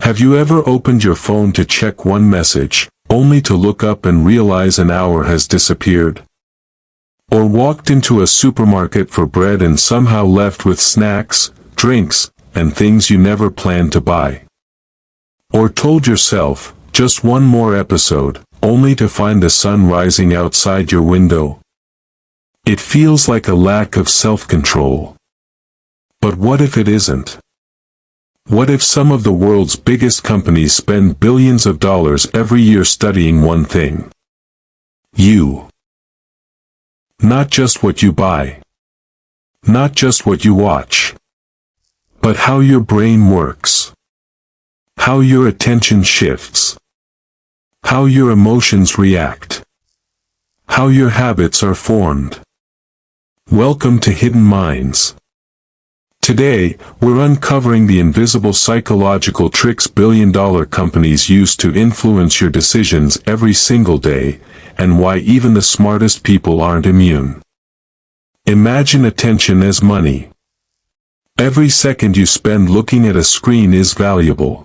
Have you ever opened your phone to check one message, only to look up and realize an hour has disappeared? Or walked into a supermarket for bread and somehow left with snacks, drinks, and things you never planned to buy? Or told yourself, just one more episode, only to find the sun rising outside your window? It feels like a lack of self-control. But what if it isn't? What if some of the world's biggest companies spend billions of dollars every year studying one thing? You. Not just what you buy. Not just what you watch. But how your brain works. How your attention shifts. How your emotions react. How your habits are formed. Welcome to Hidden Minds. Today, we're uncovering the invisible psychological tricks billion-dollar companies use to influence your decisions every single day, and why even the smartest people aren't immune. Imagine attention as money. Every second you spend looking at a screen is valuable.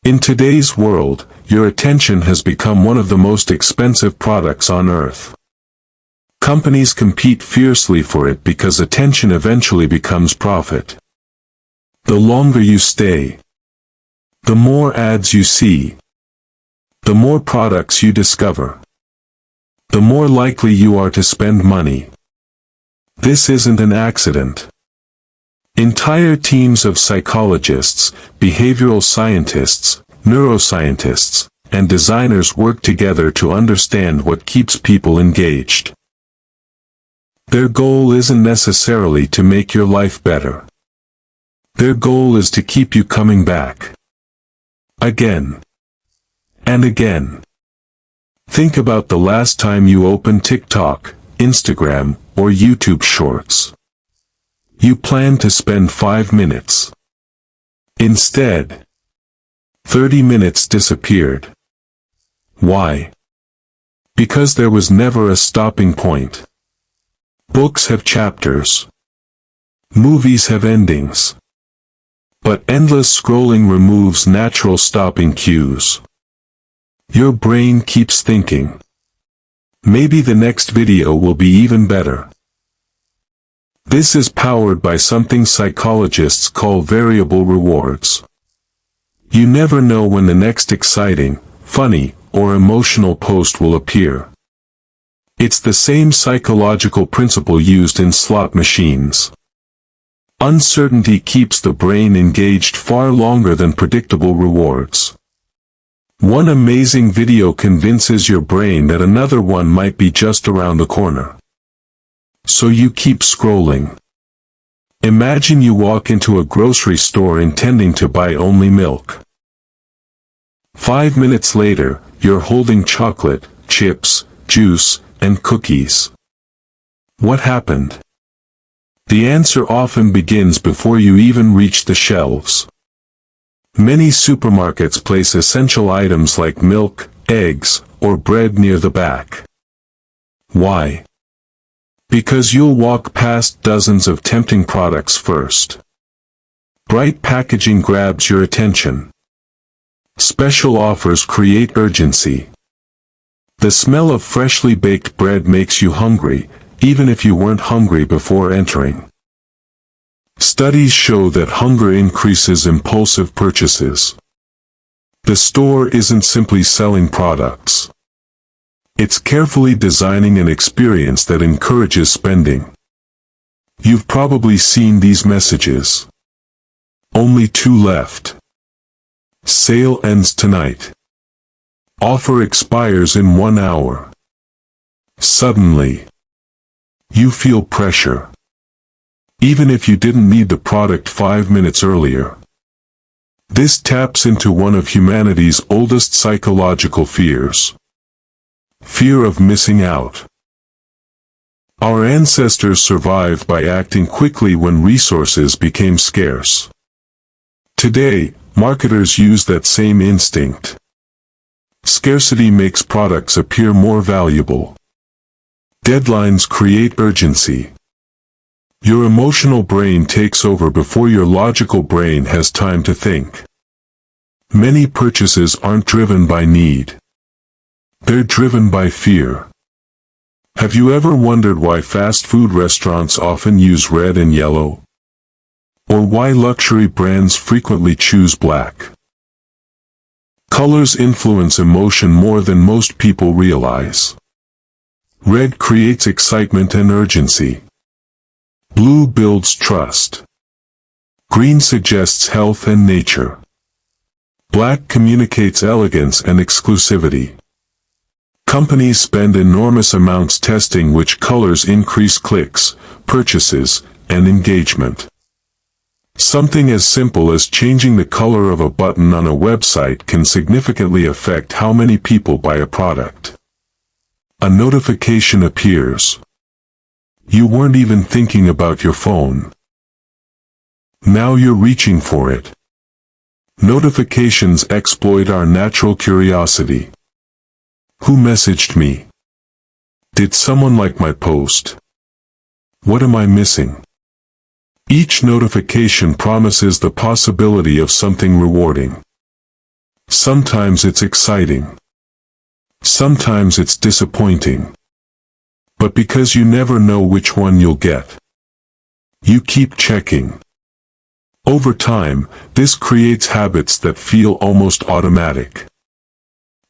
In today's world, your attention has become one of the most expensive products on earth. Companies compete fiercely for it because attention eventually becomes profit. The longer you stay, the more ads you see, the more products you discover, the more likely you are to spend money. This isn't an accident. Entire teams of psychologists, behavioral scientists, neuroscientists, and designers work together to understand what keeps people engaged. Their goal isn't necessarily to make your life better. Their goal is to keep you coming back. Again. And again. Think about the last time you opened TikTok, Instagram, or YouTube Shorts. You planned to spend 5 minutes. Instead, 30 minutes disappeared. Why? Because there was never a stopping point. Books have chapters. Movies have endings. But endless scrolling removes natural stopping cues. Your brain keeps thinking. Maybe the next video will be even better. This is powered by something psychologists call variable rewards. You never know when the next exciting, funny, or emotional post will appear. It's the same psychological principle used in slot machines. Uncertainty keeps the brain engaged far longer than predictable rewards. One amazing video convinces your brain that another one might be just around the corner. So you keep scrolling. Imagine you walk into a grocery store intending to buy only milk. 5 minutes later, you're holding chocolate, chips, juice, and cookies. What happened? The answer often begins before you even reach the shelves. Many supermarkets place essential items like milk, eggs, or bread near the back. Why? Because you'll walk past dozens of tempting products first. Bright packaging grabs your attention. Special offers create urgency. The smell of freshly baked bread makes you hungry, even if you weren't hungry before entering. Studies show that hunger increases impulsive purchases. The store isn't simply selling products. It's carefully designing an experience that encourages spending. You've probably seen these messages. Only 2 left. Sale ends tonight. Offer expires in 1 hour. Suddenly, you feel pressure. Even if you didn't need the product 5 minutes earlier. This taps into one of humanity's oldest psychological fears. Fear of missing out. Our ancestors survived by acting quickly when resources became scarce. Today, marketers use that same instinct. Scarcity makes products appear more valuable. Deadlines create urgency. Your emotional brain takes over before your logical brain has time to think. Many purchases aren't driven by need. They're driven by fear. Have you ever wondered why fast food restaurants often use red and yellow? Or why luxury brands frequently choose black? Colors influence emotion more than most people realize. Red creates excitement and urgency. Blue builds trust. Green suggests health and nature. Black communicates elegance and exclusivity. Companies spend enormous amounts testing which colors increase clicks, purchases, and engagement. Something as simple as changing the color of a button on a website can significantly affect how many people buy a product. A notification appears. You weren't even thinking about your phone. Now you're reaching for it. Notifications exploit our natural curiosity. Who messaged me? Did someone like my post? What am I missing? Each notification promises the possibility of something rewarding. Sometimes it's exciting. Sometimes it's disappointing. But because you never know which one you'll get, you keep checking. Over time, this creates habits that feel almost automatic.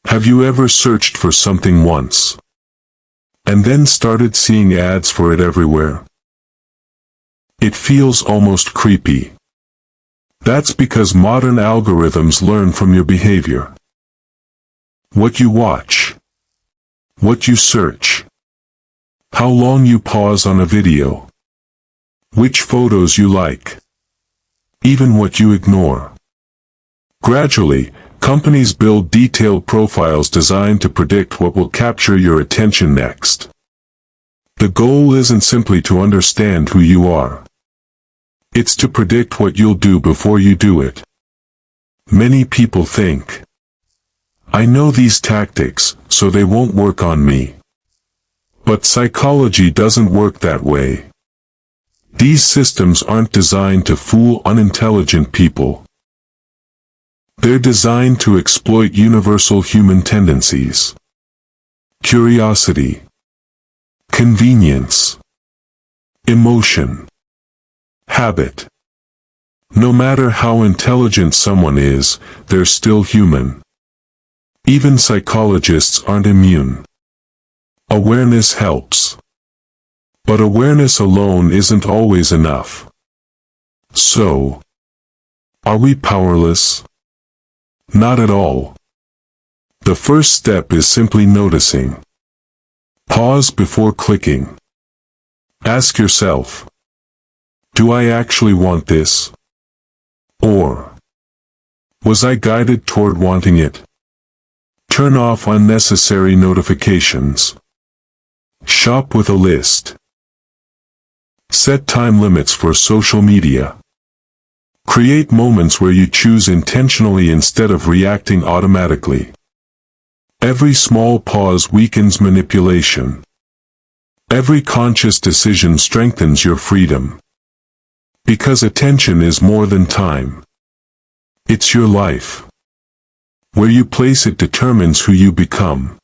Have you ever searched for something once, and then started seeing ads for it everywhere? It feels almost creepy. That's because modern algorithms learn from your behavior. What you watch, what you search, how long you pause on a video, which photos you like, even what you ignore. Gradually, companies build detailed profiles designed to predict what will capture your attention next. The goal isn't simply to understand who you are. It's to predict what you'll do before you do it. Many people think, I know these tactics, so they won't work on me. But psychology doesn't work that way. These systems aren't designed to fool unintelligent people. They're designed to exploit universal human tendencies. Curiosity, convenience, emotion, habit. No matter how intelligent someone is, they're still human. Even psychologists aren't immune. Awareness helps. But awareness alone isn't always enough. So, are we powerless? Not at all. The first step is simply noticing. Pause before clicking. Ask yourself, do I actually want this? Or, was I guided toward wanting it? Turn off unnecessary notifications. Shop with a list. Set time limits for social media. Create moments where you choose intentionally instead of reacting automatically. Every small pause weakens manipulation. Every conscious decision strengthens your freedom. Because attention is more than time. It's your life. Where you place it determines who you become.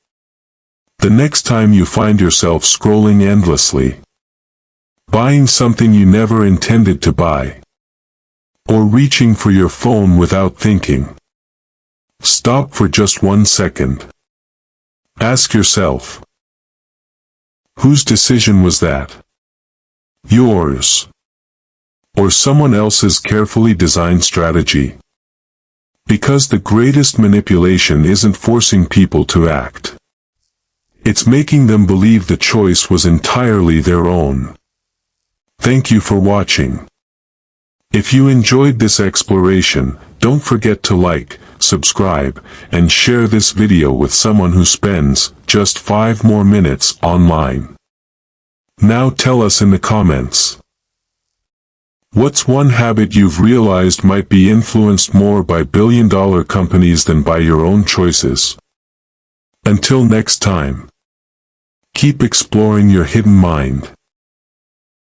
The next time you find yourself scrolling endlessly, buying something you never intended to buy, or reaching for your phone without thinking, stop for just 1 second. Ask yourself, whose decision was that? Yours? Or someone else's carefully designed strategy? Because the greatest manipulation isn't forcing people to act. It's making them believe the choice was entirely their own. Thank you for watching. If you enjoyed this exploration, don't forget to like, subscribe, and share this video with someone who spends just 5 more minutes online. Now tell us in the comments. What's one habit you've realized might be influenced more by billion-dollar companies than by your own choices? Until next time, keep exploring your hidden mind.